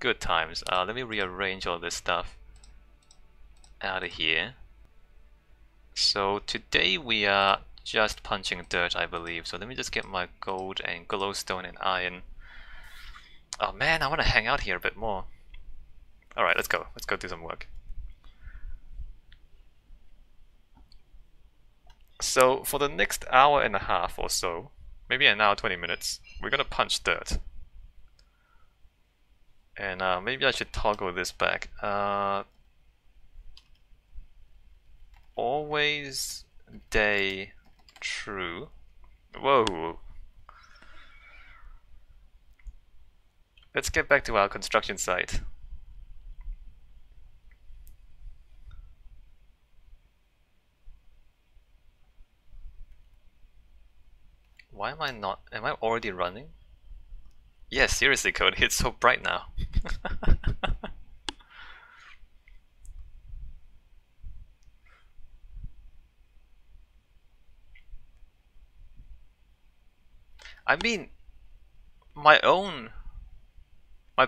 Good times. Let me rearrange all this stuff out of here. So today we are just punching dirt, I believe. So let me just get my gold and glowstone and iron. Oh man, I want to hang out here a bit more. Alright, let's go. Let's go do some work. So for the next hour and a half or so, maybe an hour 20 minutes, we're gonna punch dirt. And maybe I should toggle this back. Always day true. Whoa. Let's get back to our construction site. Why am I not? Am I already running? Yeah, seriously, Cody, it's so bright now. I mean, my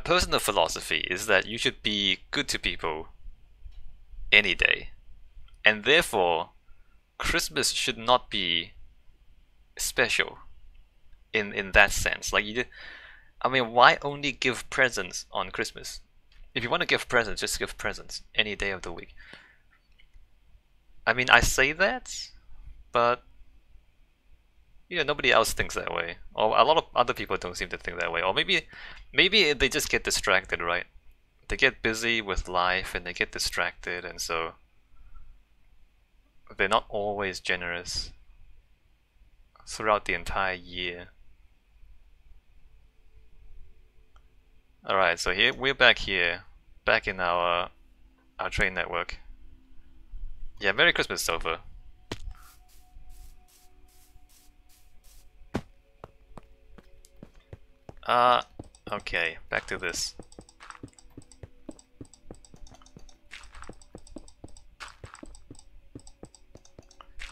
personal philosophy is that you should be good to people any day. And therefore, Christmas should not be special in that sense. Like I mean, why only give presents on Christmas? If you want to give presents, just give presents any day of the week. I mean, I say that, but nobody else thinks that way, or a lot of other people don't seem to think that way, or maybe they just get distracted, right? They get busy with life and they get distracted, and so they're not always generous throughout the entire year. Alright, so here we're back in our train network. Yeah, Merry Christmas, Sofa. Okay, back to this.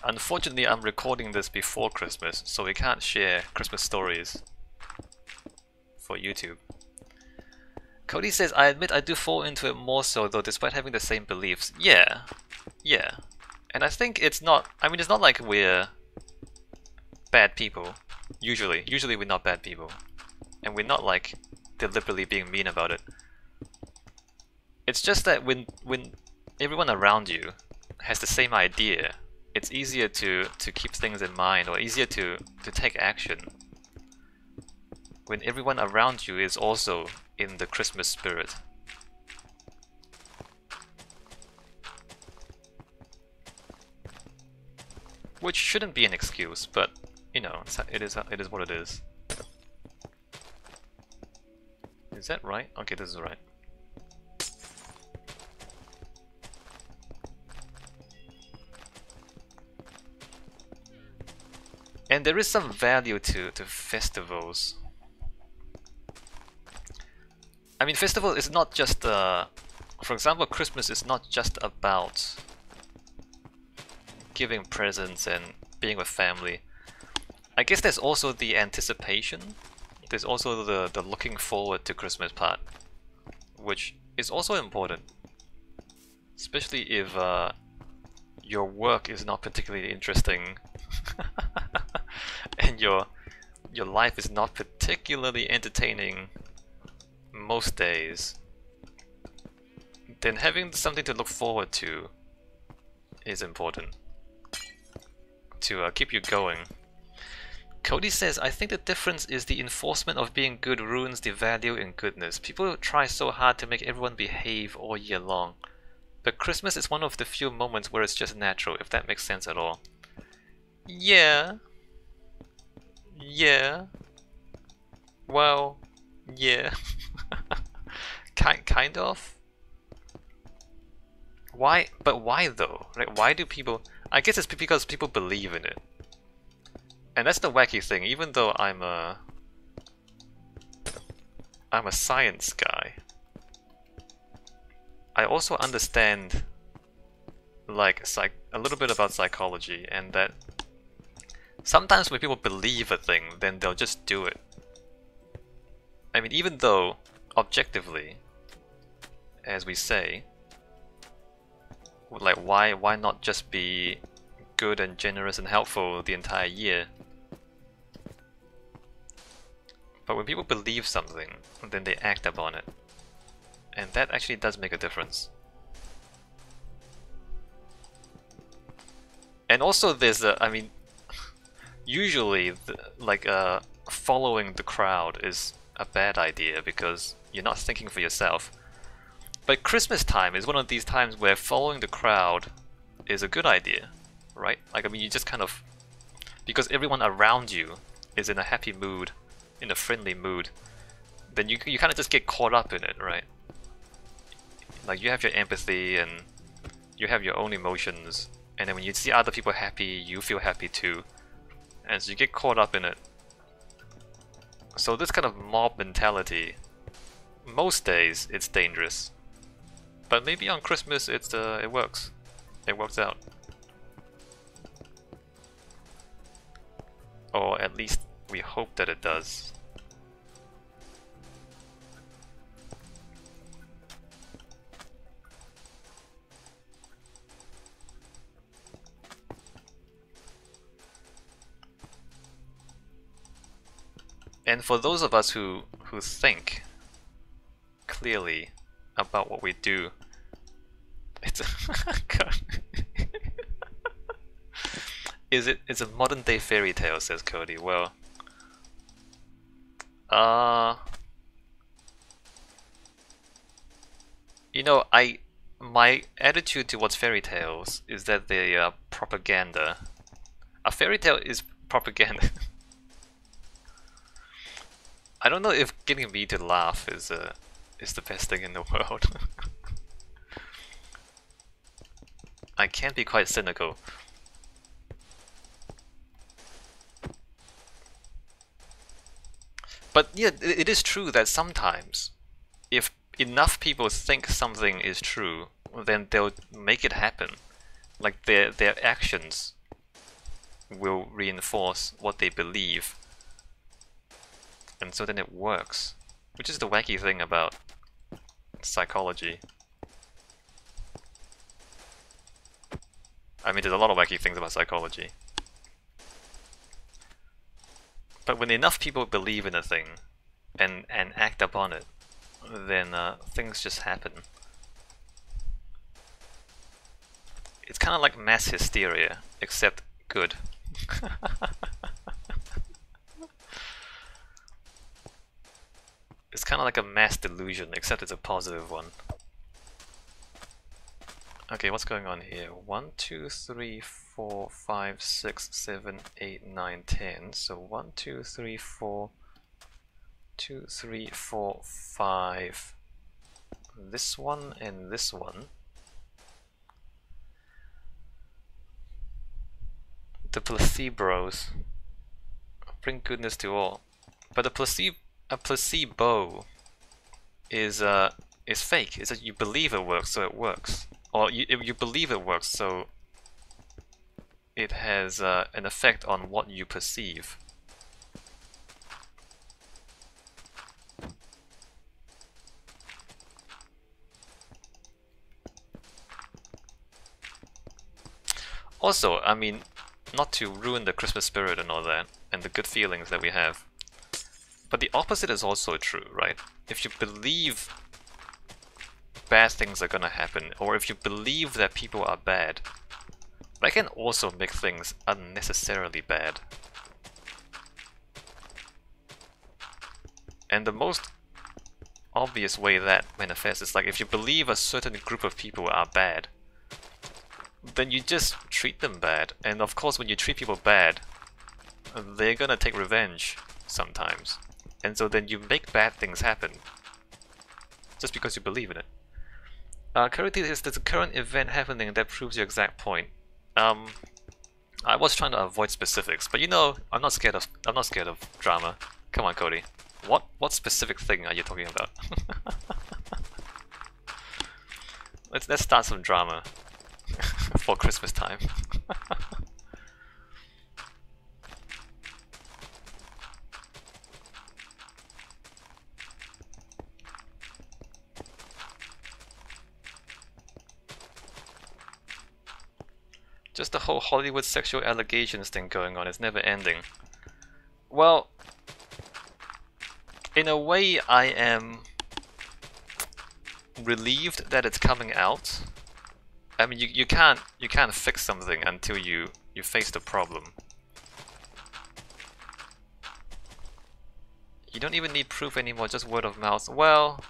Unfortunately, I'm recording this before Christmas, so we can't share Christmas stories for YouTube. Cody says, I admit I do fall into it more so though, despite having the same beliefs. Yeah. And I think it's not like we're bad people. Usually we're not bad people. And we're not like deliberately being mean about it. It's just that when everyone around you has the same idea, it's easier to keep things in mind, or easier to take action when everyone around you is also in the Christmas spirit. Which shouldn't be an excuse, but it is what it is. Is that right? Okay, this is right. And there is some value to festivals. I mean, festival is not just for example, Christmas is not just about giving presents and being with family. I guess there's also the anticipation. There's also the looking forward to Christmas part, which is also important. Especially if your work is not particularly interesting and your life is not particularly entertaining most days, then having something to look forward to is important to keep you going. Cody says, I think the difference is the enforcement of being good ruins the value in goodness. People try so hard to make everyone behave all year long, but Christmas is one of the few moments where it's just natural, if that makes sense at all. Yeah. Well, yeah. Kind of. Why? But why though? Right? Why do people? I guess it's because people believe in it, and that's the wacky thing. Even though I'm a science guy, I also understand like a little bit about psychology, and that sometimes when people believe a thing, then they'll just do it. I mean, even though objectively as we say. Like, why not just be good and generous and helpful the entire year? But when people believe something, then they act upon it. And that actually does make a difference. And also there's a, I mean, usually following the crowd is a bad idea because you're not thinking for yourself. But Christmas time is one of these times where following the crowd is a good idea, right? Like, I mean, you just kind of, because everyone around you is in a happy mood, in a friendly mood, then you kind of just get caught up in it, right? Like, you have your empathy and you have your own emotions, and then when you see other people happy, you feel happy too, and so you get caught up in it. So this kind of mob mentality, most days it's dangerous, but maybe on Christmas it works. It works out, or at least we hope that it does. And for those of us who think clearly about what we do, it's it's a modern day fairy tale, says Cody. Well, you know, my attitude towards fairy tales is that they are propaganda. A fairy tale is propaganda. I don't know if getting me to laugh is the best thing in the world. I can be quite cynical. But yeah, it is true that sometimes, if enough people think something is true, then they'll make it happen. Like their actions will reinforce what they believe. And so then it works, which is the wacky thing about psychology. I mean, there's a lot of wacky things about psychology. But when enough people believe in a thing and act upon it, then things just happen. It's kind of like mass hysteria, except good. It's kind of like a mass delusion, except it's a positive one. Okay, what's going on here? 1, 2, 3, 4, 5, 6, 7, 8, 9, 10. So 1, 2, 3, 4, 2, 3, 4, 5. This one and this one. The placebos bring goodness to all, but a placebo is fake. It's that you believe it works, so it works, or you believe it works, so it has an effect on what you perceive. Also, I mean, not to ruin the Christmas spirit and all that, and the good feelings that we have, but the opposite is also true, right? If you believe bad things are gonna happen, or if you believe that people are bad, that can also make things unnecessarily bad. And the most obvious way that manifests is like if you believe a certain group of people are bad, then you just treat them bad. And of course when you treat people bad, they're gonna take revenge sometimes. And so then you make bad things happen just because you believe in it. Currently there's a current event happening that proves your exact point. I was trying to avoid specifics, but you know, I'm not scared of drama. Come on, Cody. What specific thing are you talking about? Let's start some drama for Christmas time. Just the whole Hollywood sexual allegations thing going on is never ending. Well, in a way I am relieved that it's coming out. I mean, you can't fix something until you face the problem. You don't even need proof anymore, just word of mouth. Well,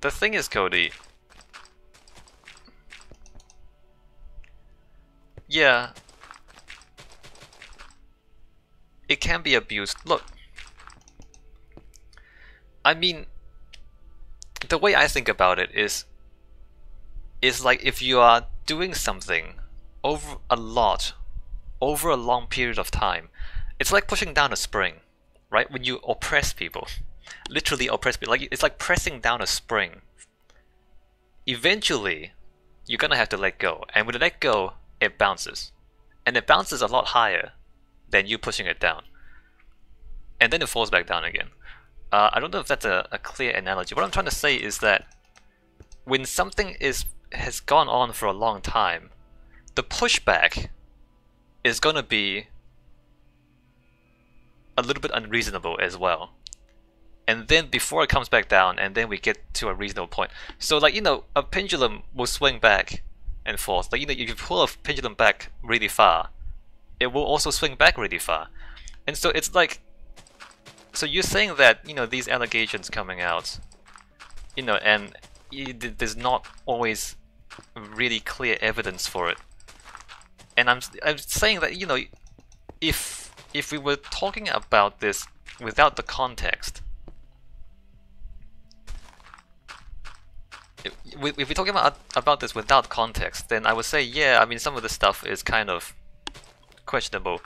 the thing is, Cody, yeah, it can be abused. Look, I mean, the way I think about it is like if you are doing something over a long period of time, it's like pushing down a spring, right? When you oppress people, literally oppress people, like it's like pressing down a spring. Eventually, you're gonna have to let go, and when you let go, it bounces, and it bounces a lot higher than you pushing it down, and then it falls back down again. I don't know if that's a clear analogy. What I'm trying to say is that when something has gone on for a long time, the pushback is going to be a little bit unreasonable as well. And then before it comes back down, and then we get to a reasonable point. So like, you know, a pendulum will swing back and forth. Like, you know, if you pull a pendulum back really far, it will also swing back really far. And so it's like, so you're saying that, you know, these allegations coming out, you know, and there's not always really clear evidence for it. And I'm saying that, you know, if we were talking about this without the context, if we're talking about this without context, then I would say, yeah, I mean, some of the stuff is kind of questionable.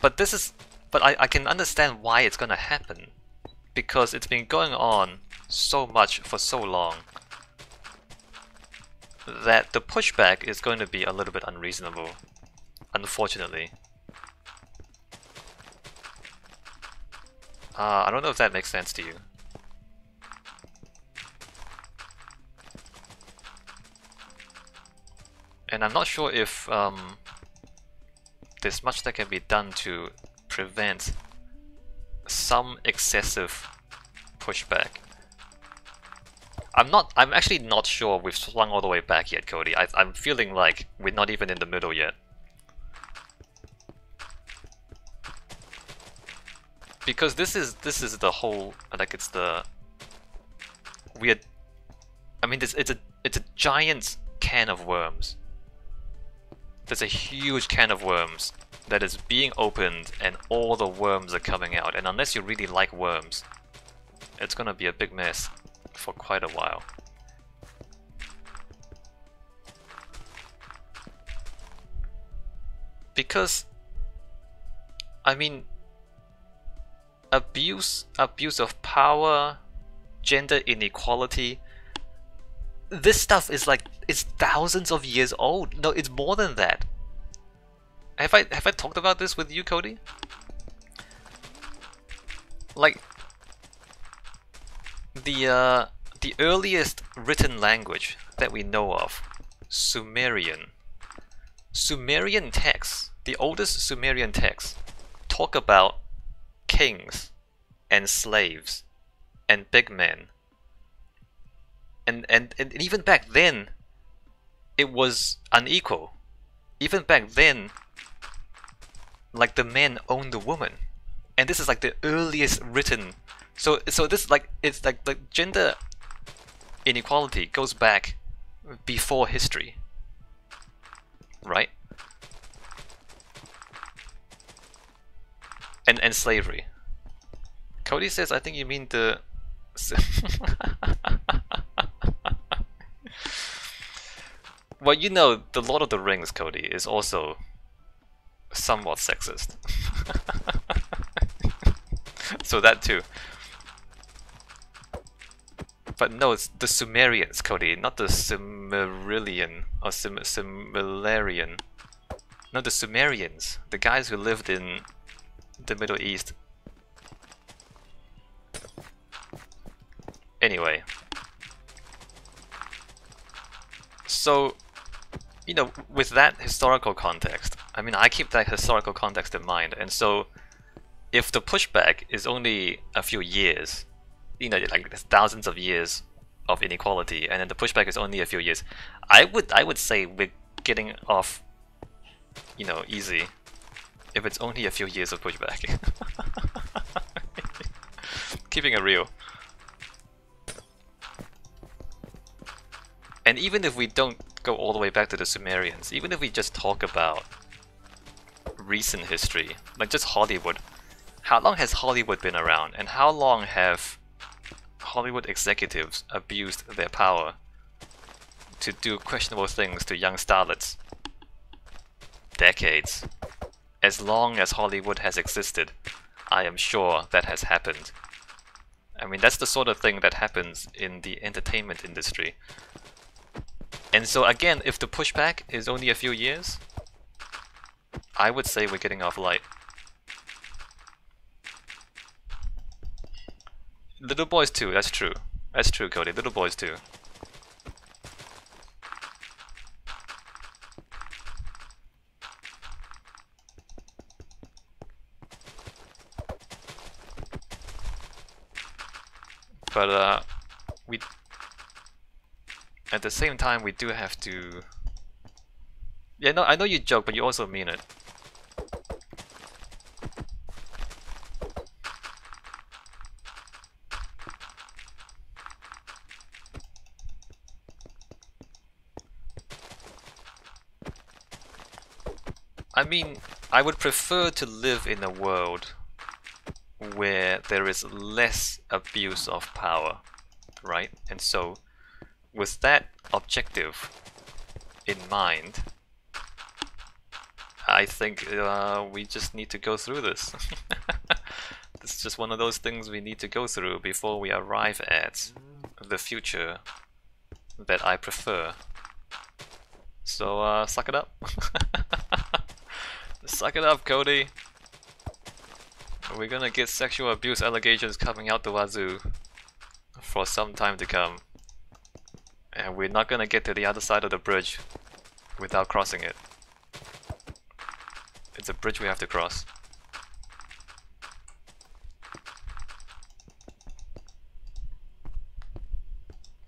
But this is, but I can understand why it's gonna happen, because it's been going on so much for so long that the pushback is going to be a little bit unreasonable, unfortunately. I don't know if that makes sense to you. And I'm not sure if there's much that can be done to prevent some excessive pushback. I'm actually not sure we've swung all the way back yet, Cody. I'm feeling like we're not even in the middle yet. Because this is the whole, like, it's the weird, I mean, it's a giant can of worms. There's a huge can of worms that is being opened, and all the worms are coming out, and unless you really like worms, it's gonna be a big mess for quite a while. Because, I mean, abuse of power, gender inequality, this stuff is like, it's thousands of years old. No, it's more than that. Have I talked about this with you, Cody? Like, the earliest written language that we know of, Sumerian texts, the oldest Sumerian texts, talk about kings and slaves and big men. And even back then, it was unequal. Even back then, like, the men owned the woman, and this is like the earliest written. So this, like, it's like the gender inequality goes back before history, right? And slavery. Cody says, I think you mean the. Well, you know, the Lord of the Rings, Cody, is also somewhat sexist. So that too. But no, it's the Sumerians, Cody, not the Cimmerian or Cimmerian. No, the Sumerians, the guys who lived in the Middle East. Anyway. So, you know, with that historical context, I mean, I keep that historical context in mind, and so if the pushback is only a few years, you know, like thousands of years of inequality, and then the pushback is only a few years, I would say we're getting off, you know, easy if it's only a few years of pushback. Keeping it real. And even if we don't go all the way back to the Sumerians, even if we just talk about recent history, like just Hollywood, how long has Hollywood been around, and how long have Hollywood executives abused their power to do questionable things to young starlets? Decades. As long as Hollywood has existed, I am sure that has happened. I mean, that's the sort of thing that happens in the entertainment industry. And so again, if the pushback is only a few years, I would say we're getting off light. Little boys too, that's true. That's true, Cody. Little boys too. But we, at the same time, we do have to. Yeah, no, I know you joke, but you also mean it. I mean, I would prefer to live in a world where there is less abuse of power, right? And so, with that objective in mind, I think we just need to go through this. It's just one of those things we need to go through before we arrive at the future that I prefer. So, suck it up. Suck it up, Cody. We're gonna get sexual abuse allegations coming out the wazoo for some time to come. And we're not gonna get to the other side of the bridge without crossing it. It's a bridge we have to cross.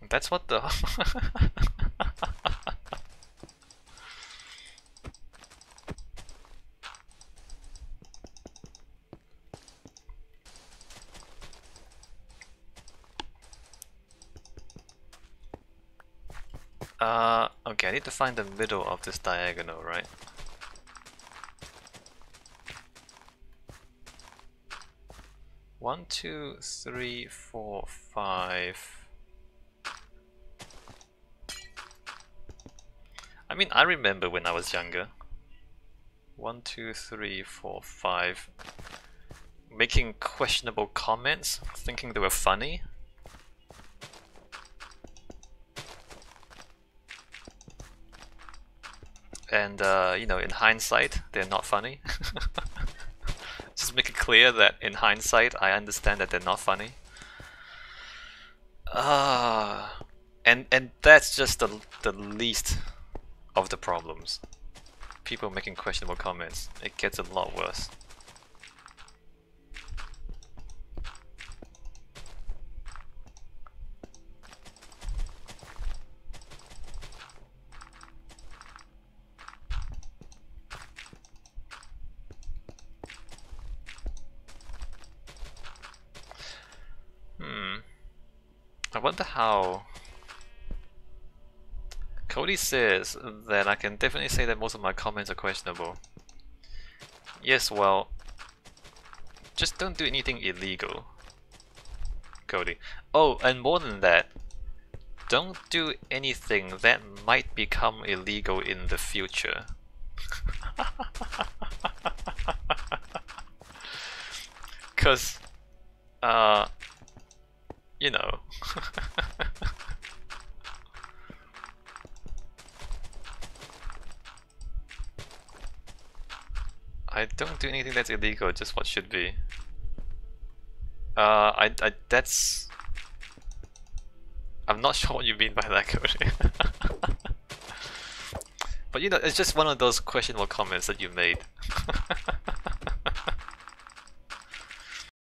That's what the... okay, I need to find the middle of this diagonal, right? One, two, three, four, five. I mean, I remember when I was younger. 1, 2, 3, 4, 5. Making questionable comments, thinking they were funny. And, you know, in hindsight, they're not funny. Just make it clear that in hindsight, I understand that they're not funny. And that's just the least of the problems. People making questionable comments. It gets a lot worse. I wonder how... Cody says that I can definitely say that most of my comments are questionable. Yes, well, just don't do anything illegal, Cody. Oh, and more than that, don't do anything that might become illegal in the future. Cause, you know. I don't do anything that's illegal, just what should be. That's... I'm not sure what you mean by that, Cody. But you know, it's just one of those questionable comments that you made.